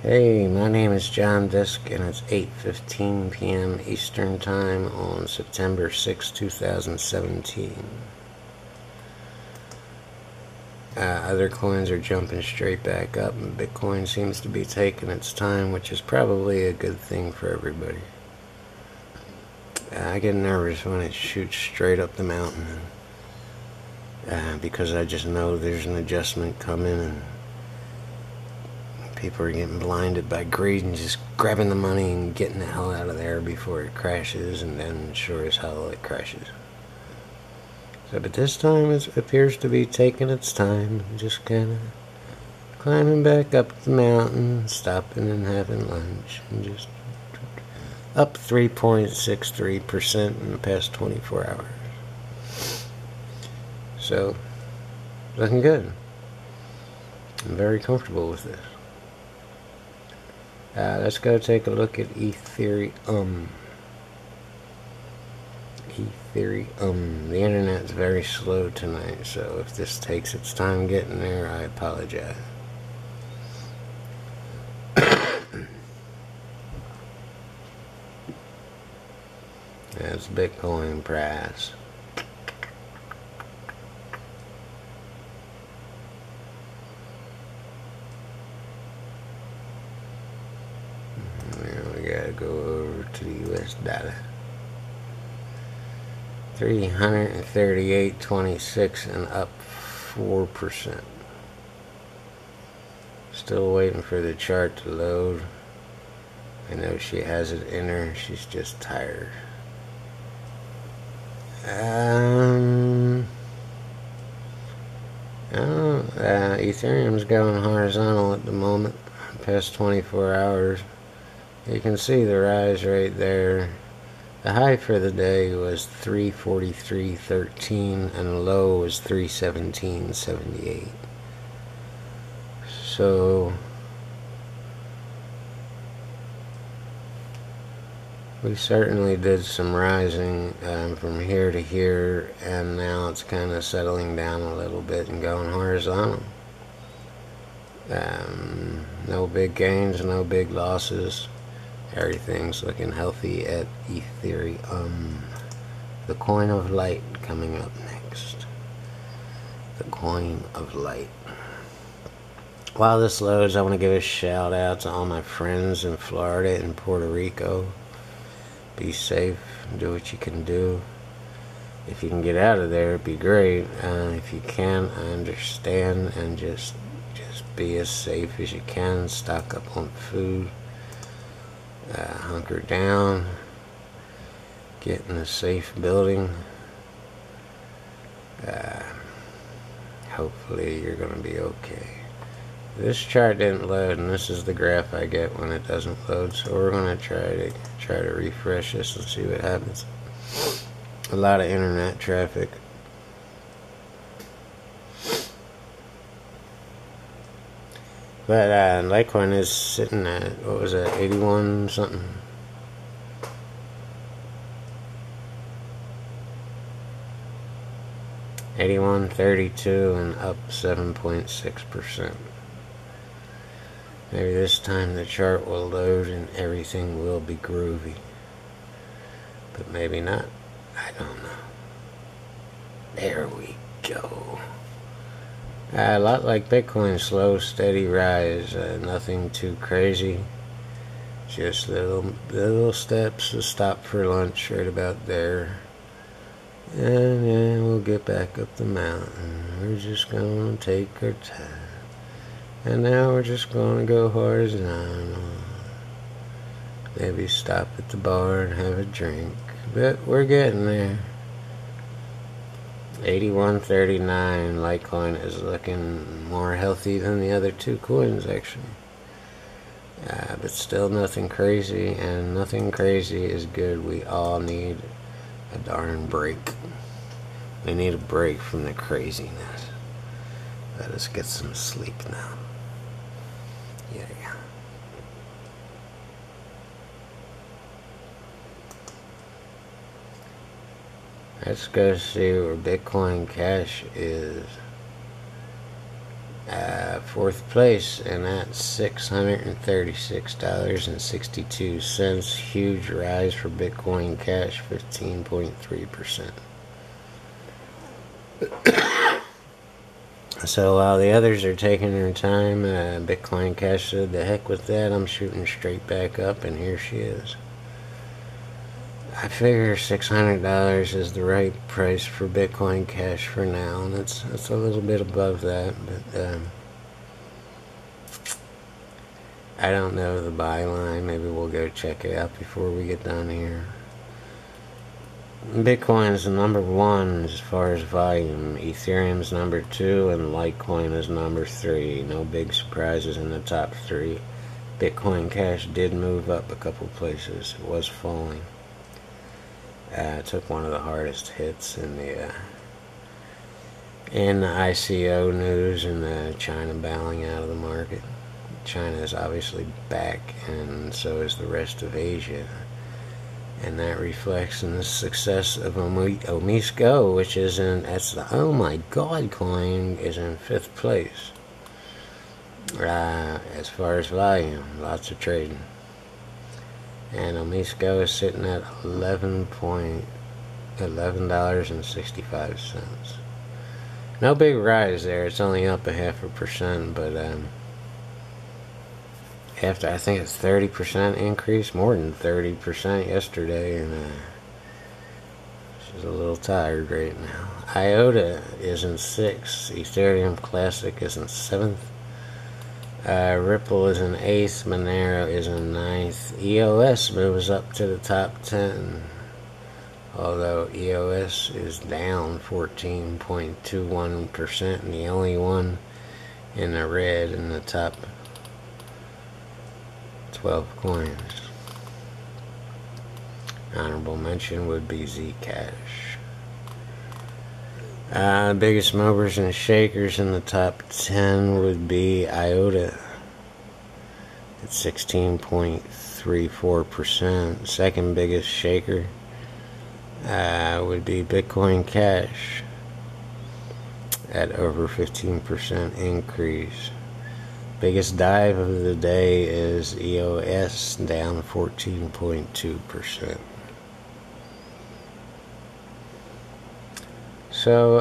Hey, my name is John Disque, and it's 8:15 p.m. Eastern Time on September 6, 2017. Other coins are jumping straight back up, and Bitcoin seems to be taking its time, which is probably a good thing for everybody. I get nervous when it shoots straight up the mountain, because I just know there's an adjustment coming, and people are getting blinded by greed and just grabbing the money and getting the hell out of there before it crashes, and then sure as hell it crashes. But this time it appears to be taking its time, just kind of climbing back up the mountain, stopping and having lunch, and just up 3.63% in the past 24 hours. So, looking good. I'm very comfortable with this. Let's go take a look at Ethereum. The internet's very slow tonight, so if this takes its time getting there, I apologize. That's Bitcoin price. Now we gotta go over to the US dollar. 338.26 and up 4%. Still waiting for the chart to load. I know she has it in her. She's just tired. Ethereum's going horizontal at the moment. Past 24 hours. You can see the rise right there. The high for the day was 343.13 and the low was 317.78. So we certainly did some rising from here to here, and now it's kind of settling down a little bit and going horizontal. No big gains, no big losses. Everything's looking healthy at Ethereum. The coin of light coming up next. The coin of light. While this loads, I want to give a shout out to all my friends in Florida and Puerto Rico. Be safe. Do what you can do. If you can get out of there, it'd be great. If you can't, I understand. And just be as safe as you can. Stock up on food. Hunker down, get in a safe building. Hopefully you're going to be okay. This chart didn't load, and this is the graph I get when it doesn't load, so we're going to try to refresh this and see what happens. A lot of internet traffic. But Litecoin is sitting at, what was that, 81 something? $81.32 and up 7.6%. Maybe this time the chart will load and everything will be groovy. But maybe not. I don't know. There we go. A lot like Bitcoin, slow, steady rise. Nothing too crazy. Just little steps. A stop for lunch right about there. And then we'll get back up the mountain. We're just going to take our time. And now we're just going to go horizontal. Maybe stop at the bar and have a drink. But we're getting there. 81.39. Litecoin is looking more healthy than the other two coins, actually. But still nothing crazy, and nothing crazy is good. We all need a darn break. We need a break from the craziness. Let us get some sleep now. Yeah. Let's go see where Bitcoin Cash is. Fourth place, and that's $636.62. Huge rise for Bitcoin Cash, 15.3%. So while the others are taking their time, Bitcoin Cash said, "The heck with that, I'm shooting straight back up," and here she is. I figure $600 is the right price for Bitcoin Cash for now, and it's a little bit above that, but I don't know the buy line. Maybe we'll go check it out before we get done here. Bitcoin is number 1 as far as volume. Ethereum's number 2, and Litecoin is number 3. No big surprises in the top 3. Bitcoin Cash did move up a couple places. It was falling. It took one of the hardest hits in the ICO news and the China bowing out of the market. China is obviously back, and so is the rest of Asia. And that reflects in the success of Omis Go, which is that's the oh my god coin, is in 5th place. As far as volume, lots of trading. And Omis Go is sitting at $11.65. No big rise there. It's only up 0.5%, but after I think it's 30% increase, more than 30% yesterday, and she's a little tired right now. IOTA is in 6th. Ethereum Classic is in 7th. Ripple is in 8th. Monero is in 9th. EOS moves up to the top 10, although EOS is down 14.21%, and the only one in the red in the top 12 coins. Honorable mention would be Zcash. Biggest movers and shakers in the top 10 would be IOTA at 16.34%. Second biggest shaker would be Bitcoin Cash at over 15% increase. Biggest dive of the day is EOS, down 14.2%. So,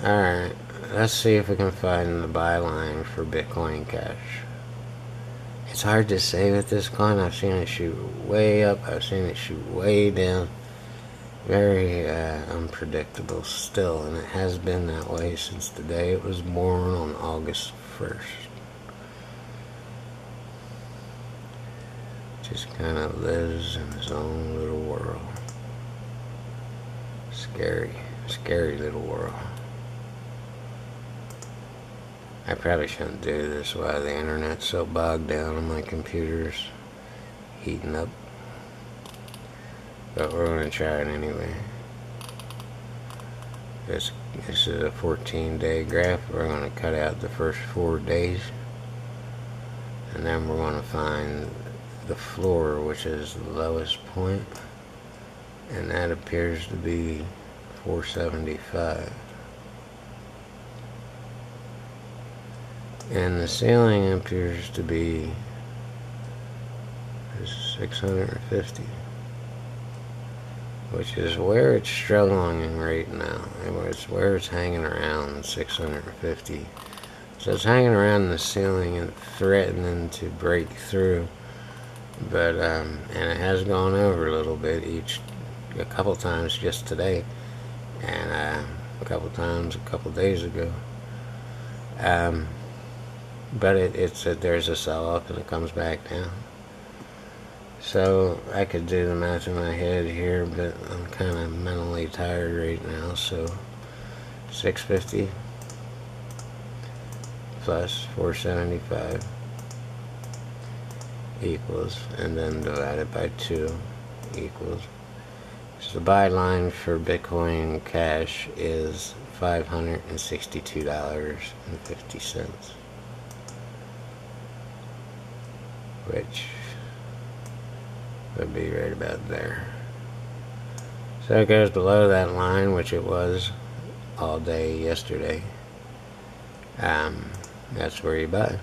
alright, let's see if we can find the buy line for Bitcoin Cash. It's hard to say with this coin. I've seen it shoot way up, I've seen it shoot way down. Very unpredictable still, and it has been that way since the day it was born on August 1st. Just kind of lives in his own little world. Scary little world. I probably shouldn't do this while the internet's so bogged down and my computer's heating up. But we're going to try it anyway. This is a 14-day graph. We're going to cut out the first 4 days. And then we're going to find the floor, which is the lowest point. And that appears to be 475. And the ceiling appears to be 650. Which is where it's struggling right now. It's where it's hanging around 650. So it's hanging around the ceiling and threatening to break through. But, and it has gone over a little bit a couple times just today. And a couple times a couple days ago. But there's a sell-off and it comes back down. So I could do the math in my head here, but I'm kind of mentally tired right now. So 650 plus 475 equals, and then divided by 2 equals. So the buy line for Bitcoin Cash is $562.50, which would be right about there. So it goes below that line, which it was all day yesterday. That's where you buy.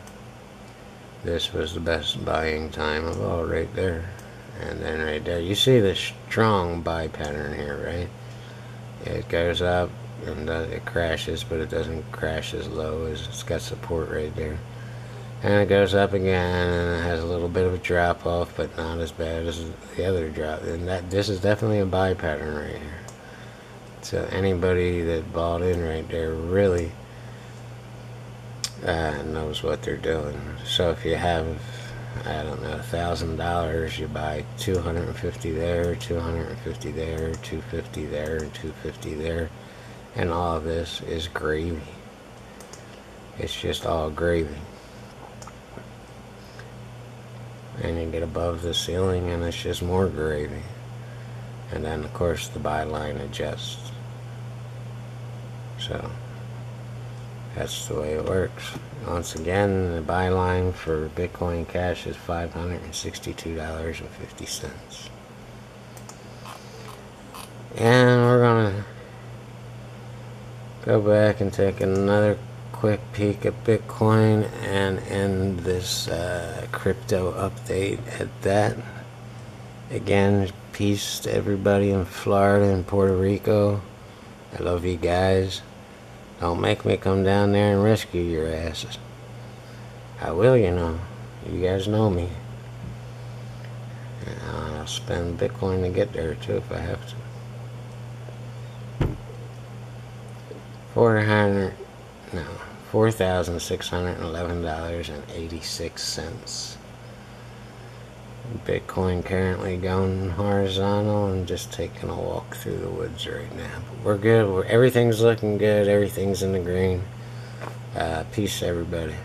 This was the best buying time of all right there. And then right there, you see the strong buy pattern here, right? It goes up and it crashes, but it doesn't crash as low as it's got support right there. And it goes up again, and it has a little bit of a drop off, but not as bad as the other drop. And this is definitely a buy pattern right here. So anybody that bought in right there really knows what they're doing. So if you have, I don't know, $1,000, you buy 250 there, 250 there, 250 there, and 250 there, and all of this is gravy. It's just all gravy. And you get above the ceiling and it's just more gravy. And then of course the buy line adjusts. So that's the way it works. Once again, the buy line for Bitcoin Cash is $562.50. And we're gonna go back and take another quick peek at Bitcoin and end this crypto update at that. Again, peace to everybody in Florida and Puerto Rico. I love you guys. Don't make me come down there and rescue your asses. I will, you know. You guys know me. And I'll spend Bitcoin to get there too if I have to. $4,611.86. Bitcoin currently going horizontal and just taking a walk through the woods right now. But we're good. Everything's looking good. Everything's in the green. Peace, everybody.